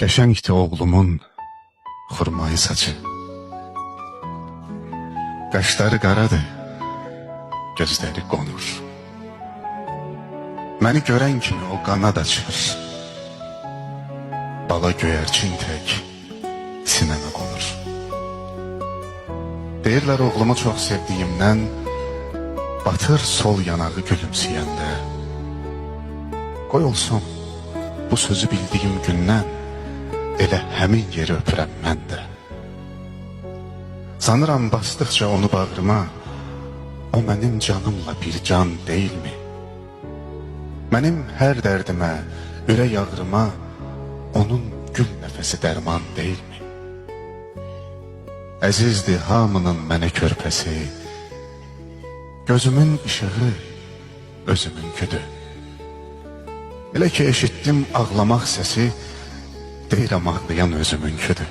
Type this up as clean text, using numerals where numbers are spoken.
Qəşəngdir oğlumun xurmayı saçı. Qaşları qaradır, gözləri qonur. Məni görən kimi o qanad açır. Bala göyərçin tək sinəmə qonur. Deyirlər oğlumu çox sevdiyimdən batır sol yanağı gülümsəyəndə. Qoy olsun bu sözü bildiyim gündən elə həmin yeri öpürəm mən də. Sanıram basdıqca onu bağrıma, o mənim canımla bir can deyilmi? Mənim hər dərdimə, ürək ağrıma onun gül nəfəsi dərman deyilmi? Əzizdir hamının mənə körpəsi, gözümün işığı özümünküdür. Elə ki eşitdim ağlamaq səsi, deyirəm ağlayan özümünküdür.